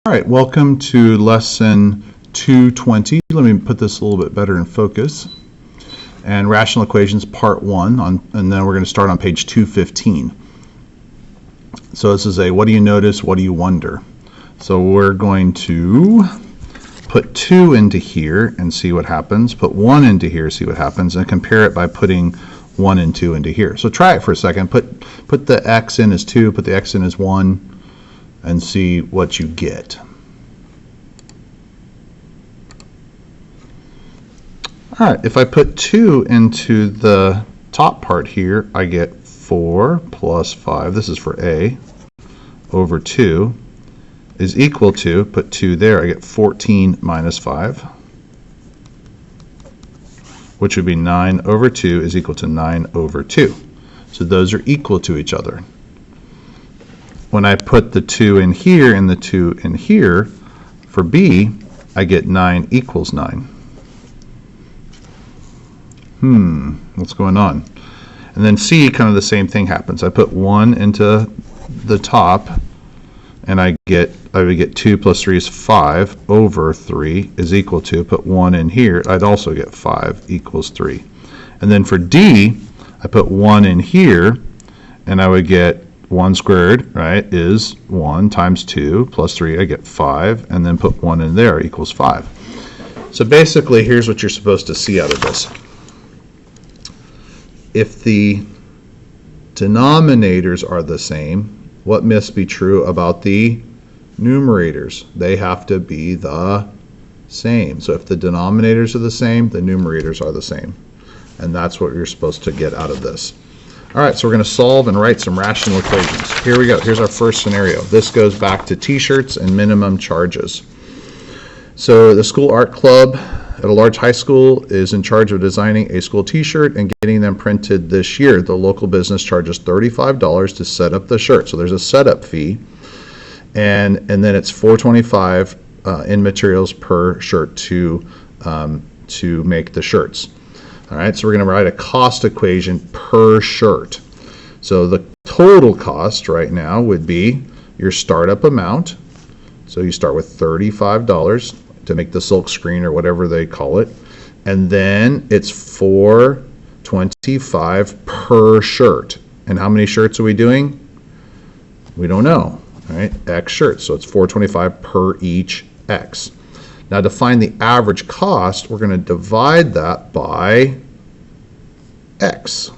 All right, welcome to lesson 220. Let me put this a little bit better in focus. And rational equations part 1, and then we're going to start on page 215. So this is a what do you notice, what do you wonder? So we're going to put 2 into here and see what happens, put 1 into here, see what happens, and compare it by putting 1 and 2 into here. So try it for a second. Put the x in as 2, put the x in as 1, and see what you get. All right, if I put 2 into the top part here, I get 4 plus 5, this is for A, over 2 is equal to, put 2 there, I get 14 minus 5, which would be 9 over 2 is equal to 9 over 2. So those are equal to each other. When I put the 2 in here and the 2 in here, for B, I get 9 equals 9. What's going on? And then C, kind of the same thing happens. I put 1 into the top, and I would get 2 plus 3 is 5 over 3 is equal to, put 1 in here, I'd also get 5 equals 3. And then for D, I put 1 in here, and I would get 1 squared, right, is 1 times 2 plus 3, I get 5, and then put 1 in there equals 5. So basically, here's what you're supposed to see out of this. If the denominators are the same, what must be true about the numerators? They have to be the same. So if the denominators are the same, the numerators are the same. And that's what you're supposed to get out of this. All right, so we're going to solve and write some rational equations. Here we go. Here's our first scenario. This goes back to t-shirts and minimum charges. So the school art club at a large high school is in charge of designing a school t-shirt and getting them printed this year. The local business charges $35 to set up the shirt. So there's a setup fee, and then it's $4.25 in materials per shirt to make the shirts. All right, so we're going to write a cost equation per shirt. So the total cost right now would be your startup amount. So you start with $35 to make the silk screen or whatever they call it. And then it's $4.25 per shirt. And how many shirts are we doing? We don't know, all right? X shirts, so it's $4.25 per each X. Now to find the average cost, we're going to divide that by X.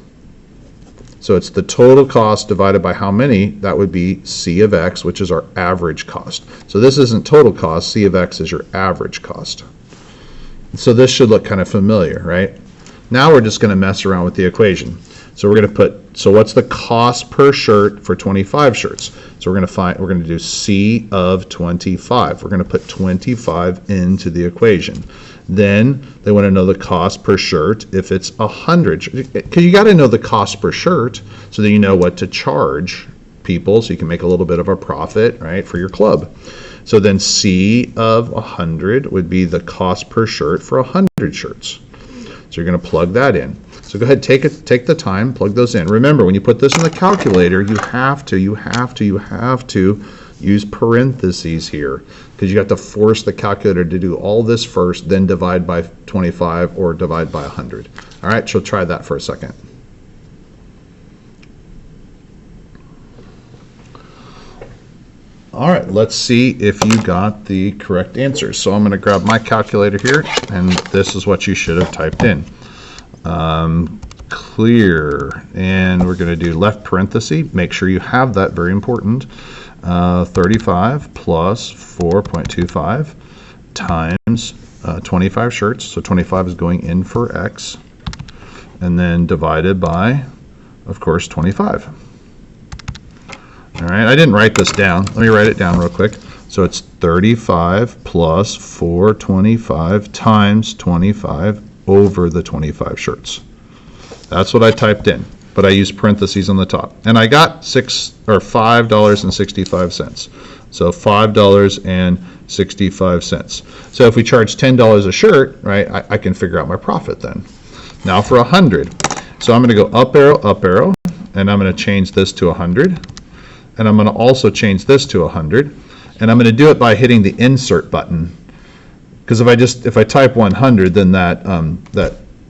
So it's the total cost divided by how many, that would be C of X, which is our average cost. So this isn't total cost, C of X is your average cost. So this should look kind of familiar, right? Now we're just going to mess around with the equation. So we're going to put, so what's the cost per shirt for 25 shirts? So we're going to do C of 25. We're going to put 25 into the equation. Then they want to know the cost per shirt if it's 100. Because you got to know the cost per shirt so that you know what to charge people so you can make a little bit of a profit, right, for your club. So then C of 100 would be the cost per shirt for 100 shirts. So you're going to plug that in. So go ahead, take the time, plug those in. Remember, when you put this in the calculator, you have to use parentheses here, because you have to force the calculator to do all this first, then divide by 25 or divide by 100. All right, so try that for a second. All right, let's see if you got the correct answers. So I'm going to grab my calculator here, and this is what you should have typed in. Clear, and we're going to do left parenthesis. Make sure you have that, very important. 35 plus 4.25 times 25 shirts. So 25 is going in for X, and then divided by, of course, 25. All right, I didn't write this down. Let me write it down real quick. So it's 35 plus 425 times 25 over the 25 shirts. That's what I typed in, but I used parentheses on the top. And I got $5.65. So $5.65. So if we charge $10 a shirt, right, I can figure out my profit then. Now for 100. So I'm going to go up arrow, and I'm going to change this to 100. And I'm going to also change this to 100. And I'm going to do it by hitting the insert button. Because if I type 100, then that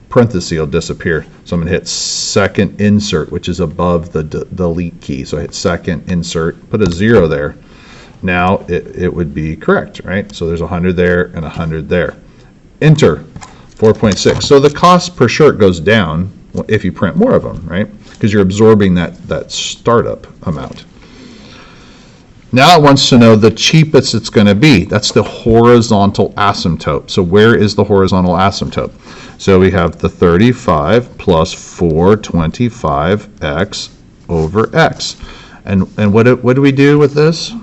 parenthesis will disappear. So I'm going to hit second insert, which is above the delete key. So I hit second insert, put a 0 there. Now it would be correct, right? So there's 100 there and 100 there. Enter, 4.6. So the cost per shirt goes down if you print more of them, right? Because you're absorbing that startup amount. Now it wants to know the cheapest it's going to be. That's the horizontal asymptote. So where is the horizontal asymptote? So we have the 35 plus 425x over x. And what do we do with this?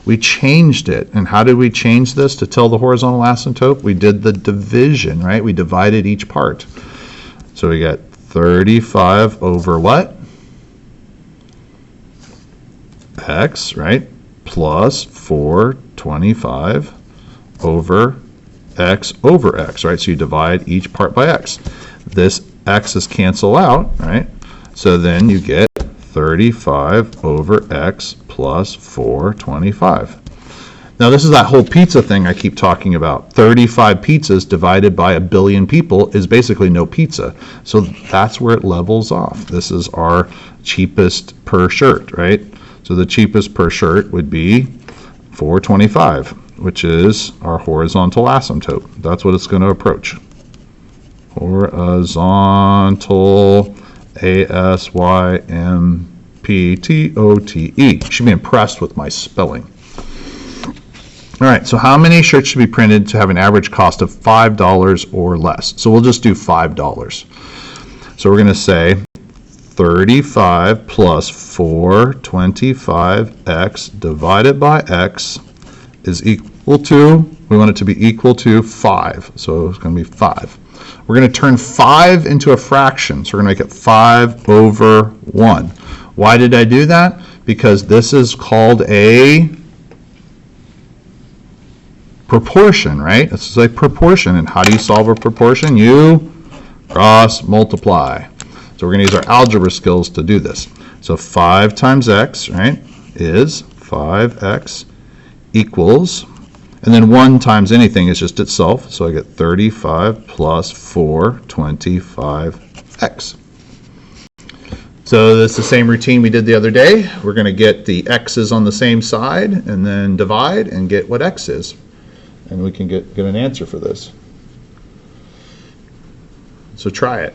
We changed it. And how did we change this to tell the horizontal asymptote? We did the division, right? We divided each part. So we got 35 over what? X, right? Plus 425 over x, right? So you divide each part by x. This x's cancel out, right? So then you get 35 over x plus 425. Now this is that whole pizza thing I keep talking about. 35 pizzas divided by 1 billion people is basically no pizza. So that's where it levels off. This is our cheapest per shirt, right? So the cheapest per shirt would be 425, which is our horizontal asymptote. That's what it's going to approach. Horizontal asymptote. You should be impressed with my spelling. All right, so how many shirts should be printed to have an average cost of $5 or less? So we'll just do $5. So we're going to say 35 plus 425x divided by x is equal to, we want it to be equal to 5. So it's going to be 5. We're going to turn 5 into a fraction. So we're going to make it 5 over 1. Why did I do that? Because this is called a proportion, right? This is a proportion. And how do you solve a proportion? You cross multiply. So we're going to use our algebra skills to do this. So 5 times x, right, is 5x equals, and then 1 times anything is just itself. So I get 35 plus 425x. So that's the same routine we did the other day. We're going to get the x's on the same side and then divide and get what x is. And we can get an answer for this. So try it.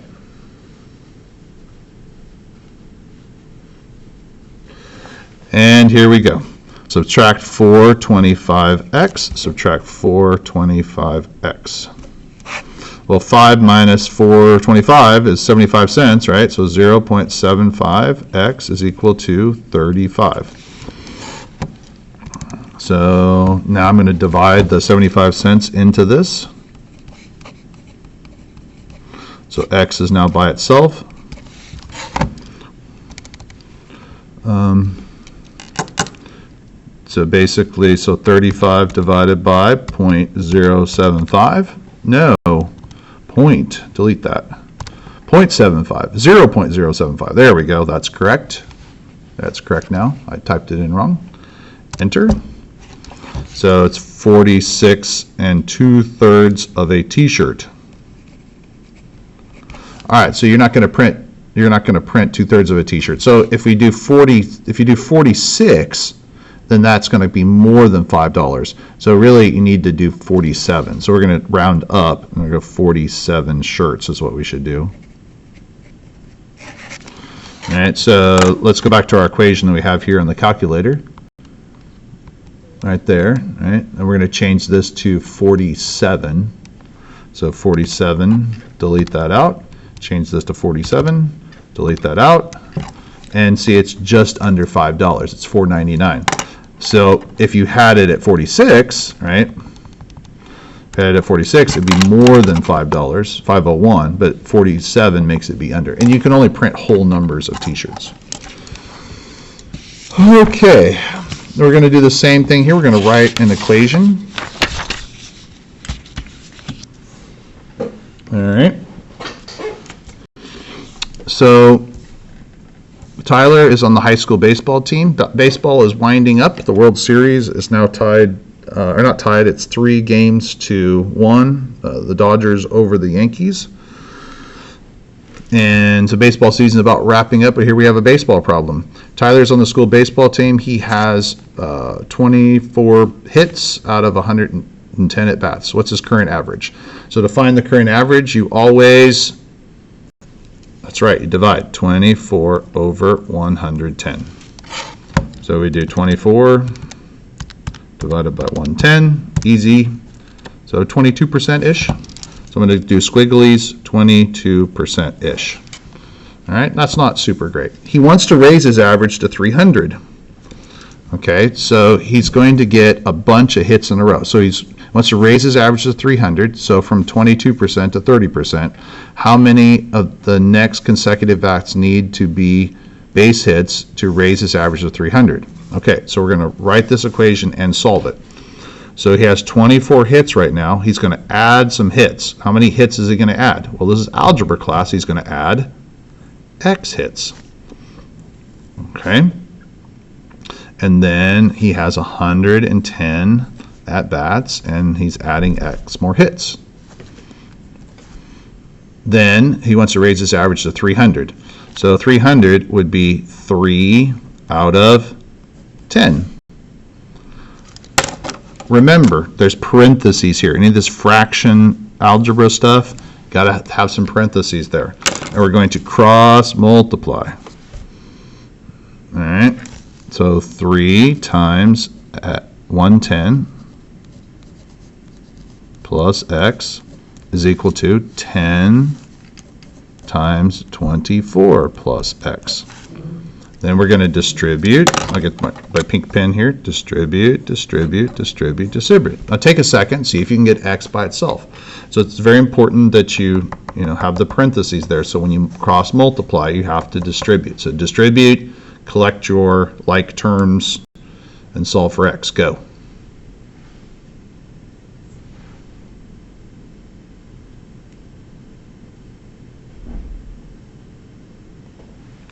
And here we go. Subtract 425x, subtract 425x. Well, 5 minus 425 is 75 cents, right? So 0.75x is equal to 35. So now I'm going to divide the 75 cents into this. So x is now by itself. So basically, 35 divided by 0.075. No, delete that. 0.75, 0.075. There we go, that's correct. That's correct now. I typed it in wrong. Enter. So it's 46 2/3 of a t-shirt. All right, so you're not going to print 2/3 of a t-shirt. So if you do 46, then that's going to be more than $5. So really you need to do 47. So we're going to round up and we're going to go 47 shirts is what we should do. All right, so let's go back to our equation that we have here on the calculator. Right there, right? And we're going to change this to 47. So 47, delete that out. Change this to 47, delete that out. And see, it's just under $5. It's $4.99. So if you had it at 46, right? If you had it at 46, it'd be more than $5, $5.01, but 47 makes it be under. And you can only print whole numbers of t-shirts. Okay, we're going to do the same thing here. We're going to write an equation. All right. So Tyler is on the high school baseball team. Baseball is winding up. The World Series is now tied, or not tied, it's 3-1. The Dodgers over the Yankees. And so baseball season is about wrapping up, but here we have a baseball problem. Tyler's on the school baseball team. He has 24 hits out of 110 at-bats. What's his current average? So to find the current average, you always, that's right, you divide 24 over 110. So we do 24 divided by 110, easy. So 22%-ish. So I'm going to do squigglies, 22%-ish. All right, that's not super great. He wants to raise his average to 300. Okay, so he's going to get a bunch of hits in a row. So he wants to raise his average to 300, so from 22% to 30%. How many of the next consecutive bats need to be base hits to raise his average to 300? Okay, so we're going to write this equation and solve it. So he has 24 hits right now. He's going to add some hits. How many hits is he going to add? Well, this is algebra class. He's going to add X hits. Okay. And then he has 110 at-bats, and he's adding X more hits. Then he wants to raise his average to 300. So 300 would be 3 out of 10. Remember, there's parentheses here. Any of this fraction algebra stuff, got to have some parentheses there. And we're going to cross multiply. All right. So 3 times 110 plus X is equal to 10 times 24 plus X. Then we're going to distribute. I'll get my pink pen here. Distribute, distribute, distribute, distribute. Now take a second, see if you can get X by itself. So it's very important that you have the parentheses there. So when you cross multiply, you have to distribute. So distribute, collect your like terms, and solve for X. Go.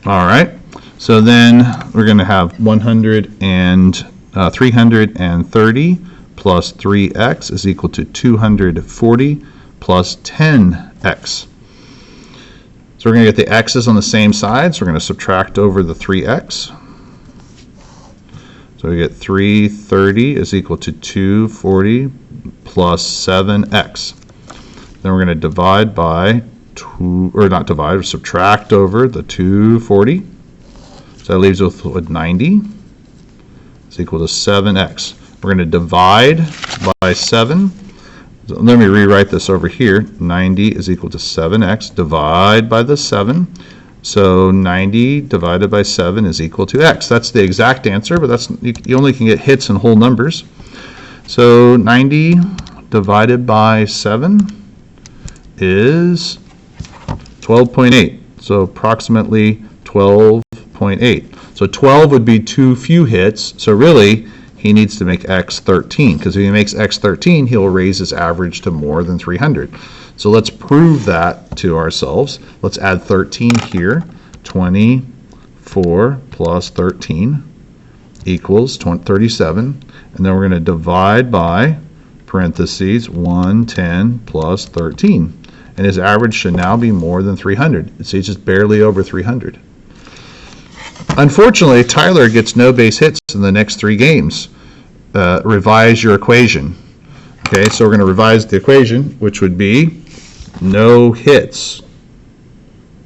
All right. So then we're going to have 330 plus 3x is equal to 240 plus 10x. So we're going to get the x's on the same side, so we're going to subtract over the 3x. So we get 330 is equal to 240 plus 7x. Then we're going to divide by subtract over the 240. So that leaves us with 90 is equal to 7x. We're going to divide by 7. So let me rewrite this over here. 90 is equal to 7x. Divide by the 7. So 90 divided by 7 is equal to x. That's the exact answer, but that's you only can get hits in whole numbers. So 90 divided by 7 is 12.8. So approximately 12.8. So 12 would be too few hits. So really, he needs to make X 13, because if he makes X 13, he'll raise his average to more than 300. So let's prove that to ourselves. Let's add 13 here. 24 plus 13 equals 37. And then we're going to divide by parentheses 110 plus 13. And his average should now be more than 300. See, it's just barely over 300. Unfortunately, Tyler gets no base hits in the next 3 games. Revise your equation. Okay, so we're going to revise the equation, which would be no hits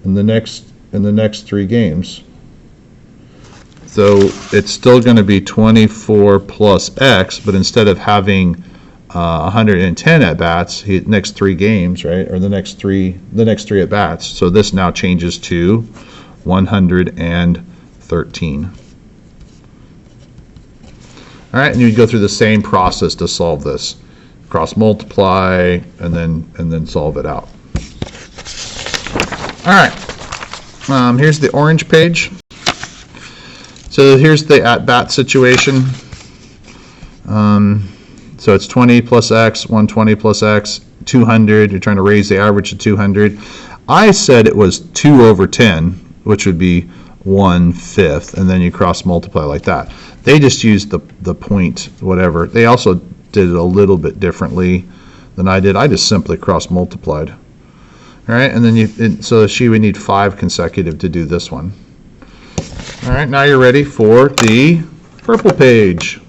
in the next 3 games. So it's still going to be 24 plus X, but instead of having 110 at bats, next 3 games, right, or the next three at bats. So this now changes to 113. All right, and you go through the same process to solve this. Cross multiply and then solve it out. All right, here's the orange page. So here's the at-bat situation. So it's 20 plus X, 120 plus X, 200. You're trying to raise the average to 200. I said it was 2 over 10, which would be 1/5, and then you cross multiply like that. They just used the point, whatever. They also did it a little bit differently than I did. I just simply cross multiplied. All right, and then so she would need 5 consecutive to do this one. All right, now you're ready for the purple page.